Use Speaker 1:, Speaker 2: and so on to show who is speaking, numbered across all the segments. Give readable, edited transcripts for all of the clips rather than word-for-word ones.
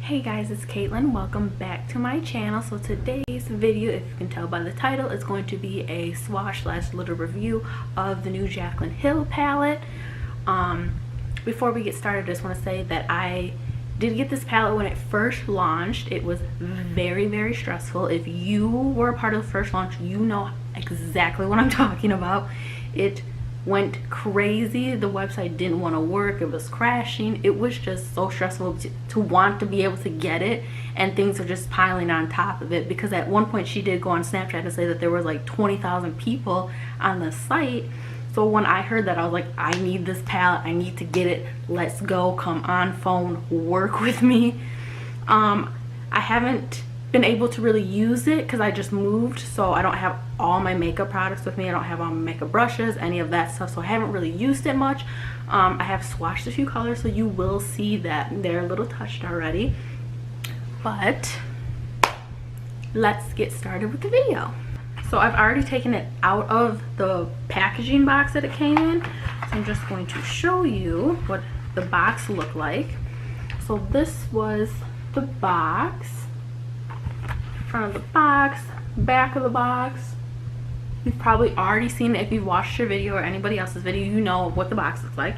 Speaker 1: Hey guys, it's Caitlin. Welcome back to my channel. So today's video, if you can tell by the title, is going to be a swatch / little review of the new Jaclyn Hiiiii palette. Before we get started, I just want to say that I did get this palette when it first launched. It was very stressful. If you were a part of the first launch, you know exactly what I'm talking about. It went crazy. The website didn't want to work. It was crashing. It was just so stressful to want to be able to get it, and things are just piling on top of it, because at one point she did go on Snapchat and say that there was like 20,000 people on the site. So when I heard that, I was like, I need this palette, I need to get it, let's go, come on phone, work with me. I haven't been able to really use it because I just moved, so I don't have all my makeup products with me. I don't have all my makeup brushes, any of that stuff, so I haven't really used it much. I have swatched a few colors, so you will see that they're a little touched already. But let's get started with the video. So I've already taken it out of the packaging box that it came in, so I'm just going to show you what the box looked like. So this was the box. Front of the box, back of the box. You've probably already seen it if you've watched your video or anybody else's video. You know what the box looks like.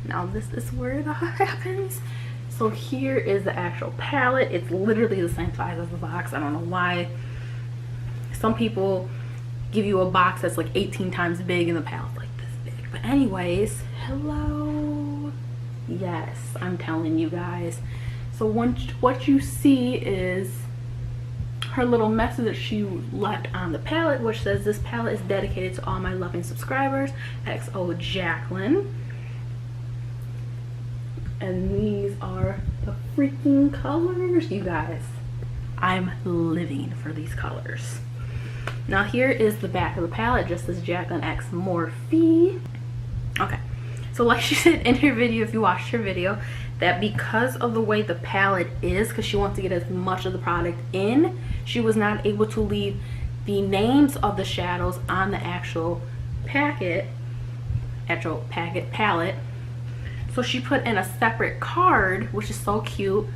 Speaker 1: Now this is where it all happens. So here is the actual palette. It's literally the same size as the box. I don't know why some people give you a box that's like 18 times big and the palette's like this big. But anyways, hello. Yes, I'm telling you guys. So what you see is her little message that she left on the palette, which says, "This palette is dedicated to all my loving subscribers, XO Jaclyn." And these are the freaking colors, you guys. I'm living for these colors. Now here is the back of the palette, just as Jaclyn X Morphe. Okay, so like she said in her video, if you watched her video, that because of the way the palette is, because she wants to get as much of the product in, she was not able to leave the names of the shadows on the actual palette. So she put in a separate card, which is so cute.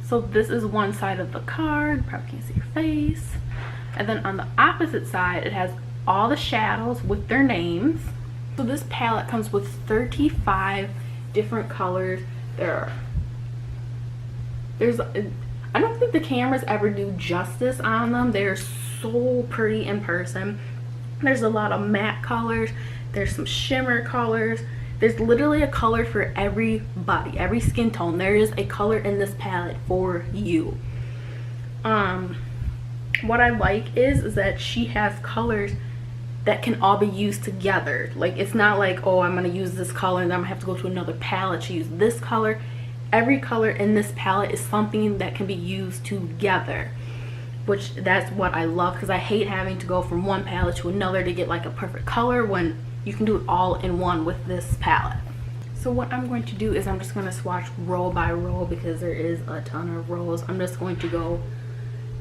Speaker 1: So this is one side of the card, probably can't see your face, and then on the opposite side it has all the shadows with their names. So this palette comes with 35 different colors. I don't think the cameras ever do justice on them. They're so pretty in person. There's a lot of matte colors, there's some shimmer colors, there's literally a color for everybody, every skin tone. There is a color in this palette for you. What I like is that she has colors that can all be used together. Like, it's not like, oh, I'm gonna use this color and then I'm gonna have to go to another palette to use this color. Every color in this palette is something that can be used together, which that's what I love, because I hate having to go from one palette to another to get like a perfect color when you can do it all in one with this palette. So what I'm going to do is I'm just going to swatch row by row, because there is a ton of rows. I'm just going to go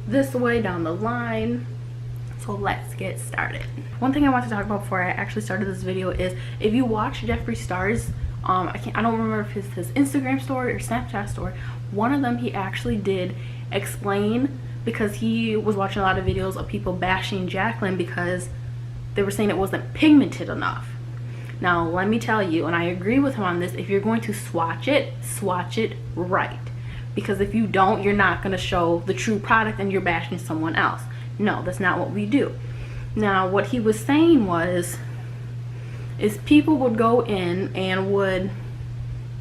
Speaker 1: this way down the line. So let's get started. One thing I want to talk about before I actually started this video is, if you watch Jeffree Star's I don't remember if it's his Instagram story or Snapchat story, one of them he actually did explain, because he was watching a lot of videos of people bashing Jaclyn because they were saying it wasn't pigmented enough. Now let me tell you, and I agree with him on this, if you're going to swatch it right, because if you don't, you're not going to show the true product and you're bashing someone else. No, that's not what we do. Now what he was saying is people would go in and would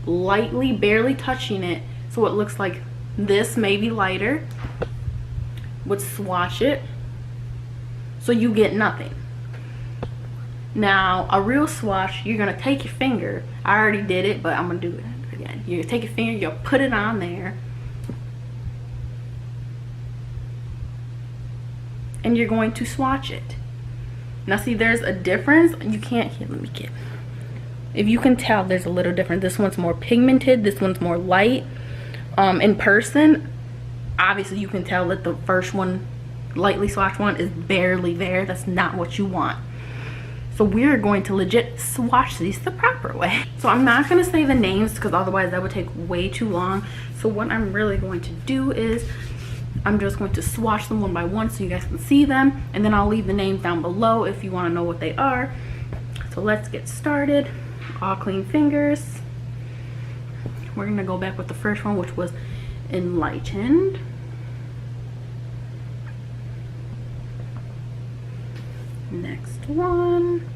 Speaker 1: lightly, barely touching it, so it looks like this, maybe lighter, would swatch it so you get nothing. Now a real swatch, you're gonna take your finger, I already did it but I'm gonna do it again. You're gonna take your finger, you'll put it on there, and you're going to swatch it. Now see, there's a difference. You can't, here, let me get, if you can tell, there's a little difference. This one's more pigmented, this one's more light. In person, obviously you can tell that the first one, lightly swatched one, is barely there. That's not what you want. So we're going to legit swatch these the proper way. So I'm not going to say the names because otherwise that would take way too long. So what I'm really going to do is I'm just going to swatch them one by one so you guys can see them. And then I'll leave the names down below if you want to know what they are. So let's get started. All clean fingers. We're going to go back with the first one, which was Enlightened. Next one.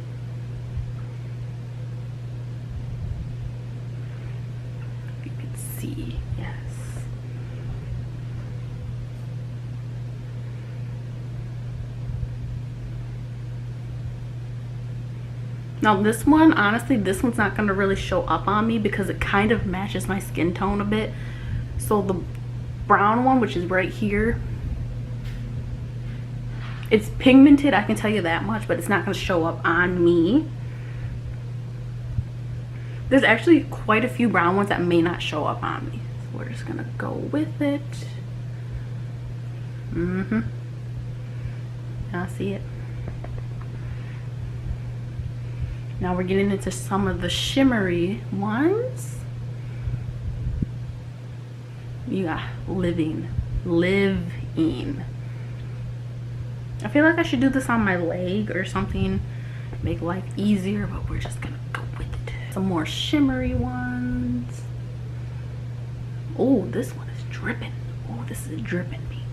Speaker 1: You can see, yes. Now this one, honestly, this one's not going to really show up on me because it kind of matches my skin tone a bit. So the brown one, which is right here, it's pigmented, I can tell you that much, but it's not going to show up on me. There's actually quite a few brown ones that may not show up on me. So we're just going to go with it. I see it. Now we're getting into some of the shimmery ones. You got living. I feel like I should do this on my leg or something, make life easier, but we're just gonna go with it. Some more shimmery ones. Oh, this one is dripping. Oh, this is dripping pink.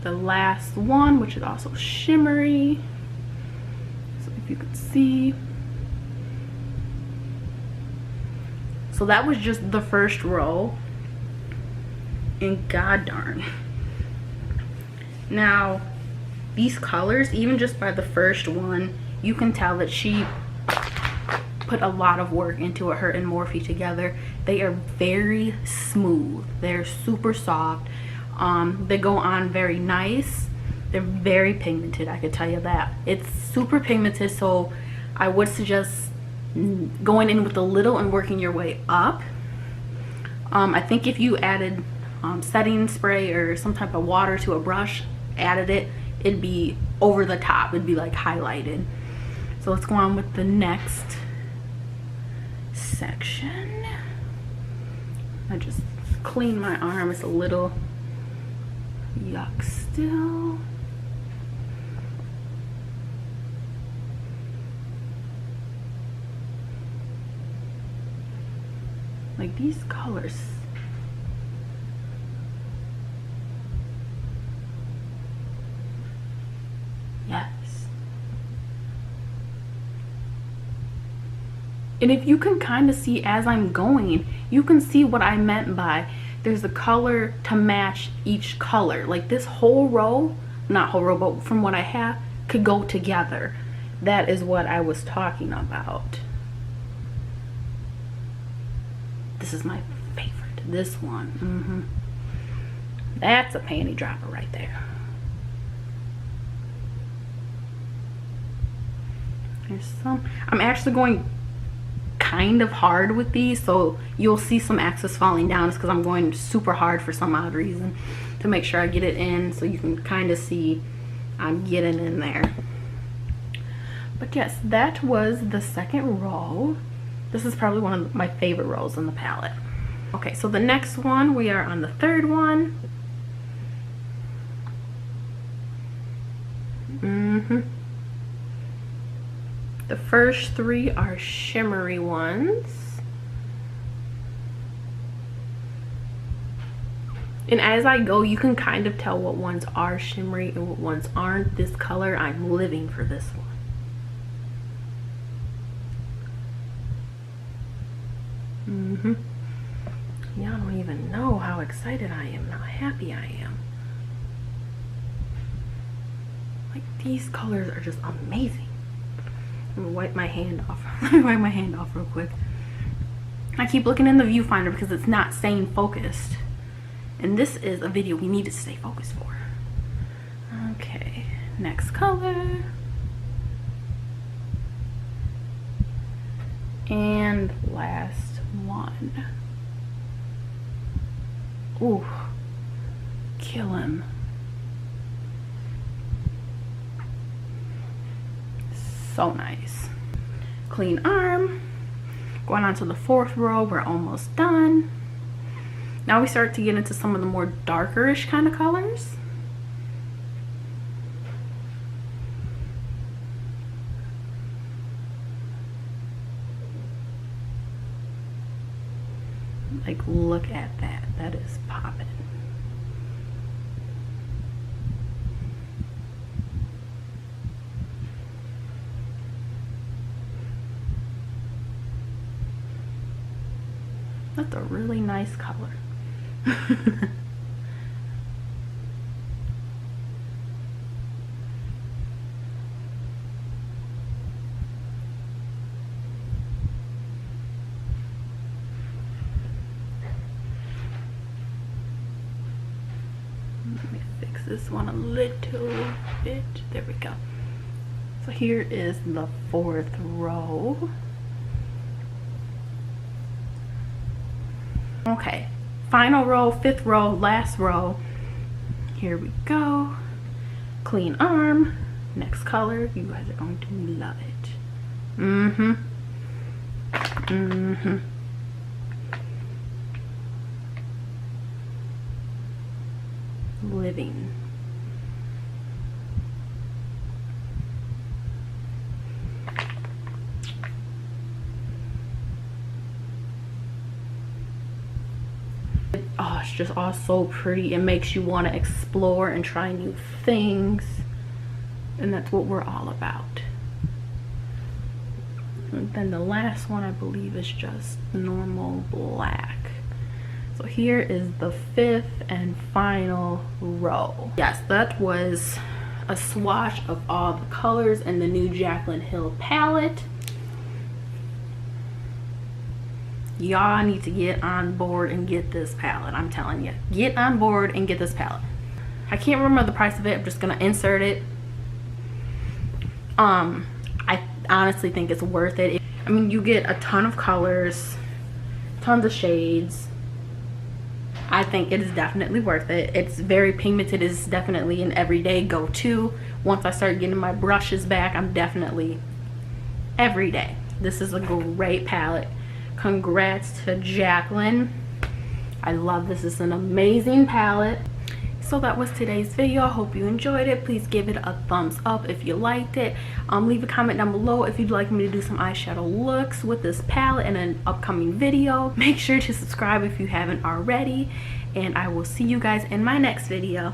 Speaker 1: The last one, which is also shimmery. So if you could see. So that was just the first row. And god darn, now these colors, even just by the first one, you can tell that she put a lot of work into it, her and Morphe together. They are very smooth, they're super soft, they go on very nice, they're very pigmented, I could tell you that. It's super pigmented, so I would suggest going in with a little and working your way up. I think if you added setting spray or some type of water to a brush, added it, it'd be over the top, it'd be like highlighted. So let's go on with the next section. I just cleaned my arm, it's a little yuck still. Like these colors, yes. And if you can kind of see as I'm going, you can see what I meant by there's a color to match each color. Like this whole row, not whole row, but from what I have, could go together. That is what I was talking about. This is my favorite, this one. That's a panty dropper right there. There's some, I'm actually going kind of hard with these, so you'll see some excess falling down. It's because I'm going super hard for some odd reason to make sure I get it in, so you can kind of see I'm getting in there. But yes, that was the second row. This is probably one of my favorite rows in the palette. Okay, so the next one, we are on the third one. The first three are shimmery ones. And as I go, you can kind of tell what ones are shimmery and what ones aren't. This color, I'm living for this one. Y'all don't even know how excited I am and how happy I am. Like, these colors are just amazing. Let me wipe my hand off. Let me wipe my hand off real quick. I keep looking in the viewfinder because it's not staying focused. And this is a video we need to stay focused for. Okay, next color. And last one. Ooh, kill him. So nice. Clean arm. Going on to the 4th row, we're almost done. Now we start to get into some of the more darkerish kind of colors. Like, look at that. That is popping. That's a really nice color. Let me fix this one a little bit. There we go. So here is the 4th row. Okay, final row, 5th row, last row. Here we go. Clean arm. Next color. You guys are going to love it. Living. Oh, it's just all so pretty. It makes you want to explore and try new things, and that's what we're all about. And then the last one, I believe, is just normal black. So here is the 5th and final row. Yes, that was a swatch of all the colors in the new Jaclyn Hill palette. Y'all need to get on board and get this palette. I'm telling you, get on board and get this palette. I can't remember the price of it. I'm just gonna insert it. I honestly think it's worth it. I mean, you get a ton of colors, tons of shades. I think it is definitely worth it. It's very pigmented. It's definitely an everyday go-to. Once I start getting my brushes back, I'm definitely everyday. This is a great palette. Congrats to Jaclyn. I love this. It's an amazing palette. So that was today's video. I hope you enjoyed it. Please give it a thumbs up if you liked it. Leave a comment down below if you'd like me to do some eyeshadow looks with this palette in an upcoming video. Make sure to subscribe if you haven't already, and I will see you guys in my next video.